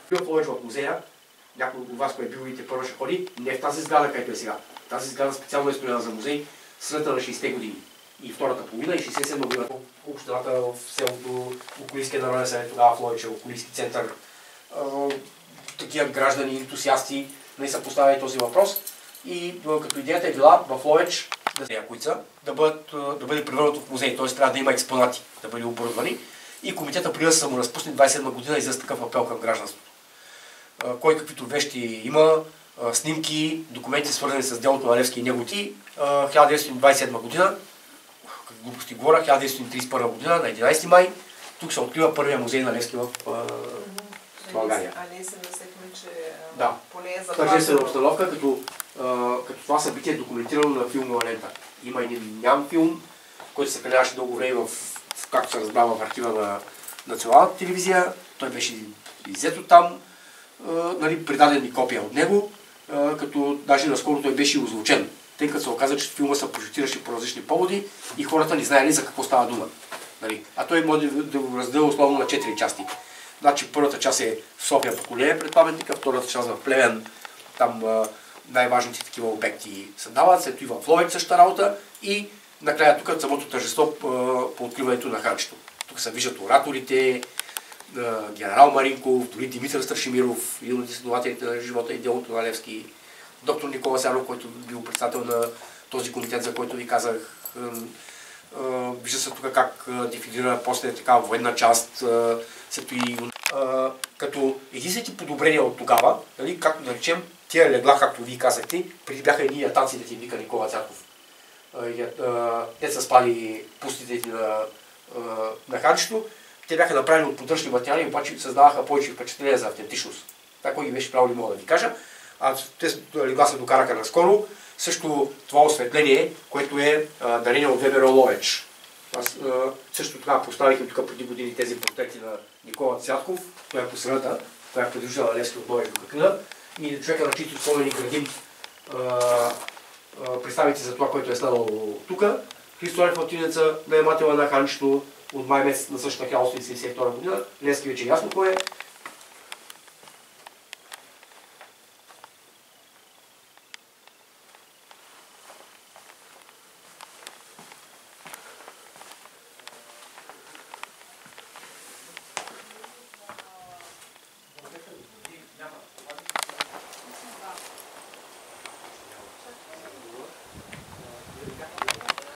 Бил в Ловеч в музея, някой от вас, който е бил и първо ще ходи, не в тази сграда, където е сега. Тази сграда специално е строена за музей в средата на 60-те години. И втората половина и 67 година. Общината в селото, Околийския народен съвет, тогава в Ловеч, Околийски център, такива граждани, ентусиасти, не са поставили този въпрос. И като идеята е била в Ловеч да бъде превърнато в музей, т.е. трябва да има експонати, да бъде оборудвани. И комитета преди да се саморазпусне 27 година излезе такъв апел към гражданството. Кой каквито вещи има, снимки, документи свързани с делото на Левски и негови, 1927 година, как глупости говоря, 1931 година, на 11 май, тук се открива първия музей на Левски в България. А ние се мислехме, че поне е за тържествена обстановка, като това събитие е документирано на филмова лента. Има един ням филм, който се съхраняваше дълго време както се разбрава в архива на Националната телевизия. Той беше иззето там, придадени копия от него, като даже наскоро той беше озвучен, тъй като се оказа, че филма се прожектираше по различни поводи и хората не знаели за какво става дума. А той може да го разделя основно на 4 части. Значи първата част е в София поколение пред паметника, втората част в Плевен, там най-важните такива обекти се дават, след това в Ловеч същата работа и накрая тук самото тържество по откриването на храмчето. Тук се виждат ораторите, генерал Маринков, дори Димитър Страшимиров, един от изследователите на живота и делото на Левски, доктор Никола Сянов, който бил председател на този комитет, за който ви казах. Вижда се тук как дефинира после такава военна част, като единствените подобрения от тогава, както да речем, тия легла, както вие казахте, преди бяха едни ятаци, да ти вика Никола Цятков. Те са спали пустите на ханчето. Те бяха направени от подръчни материали, обаче създаваха повече впечатление за автентичност. Така ги беше правил, мога да ви кажа. Те легла се докараха наскоро. Също това осветление, което е дарение от ВМРО Ловеч. Също така поставихме тук преди години тези портрети на Никола Цятков. Той е по средата, той е придружил на Левски от Ловеч до Какрина. И човека, на чието спомени градим представите за това, което е станало тук. Христо Латинеца, наемател на ханчето от май месец на същата 1972 година. Левски вече ясно кой е.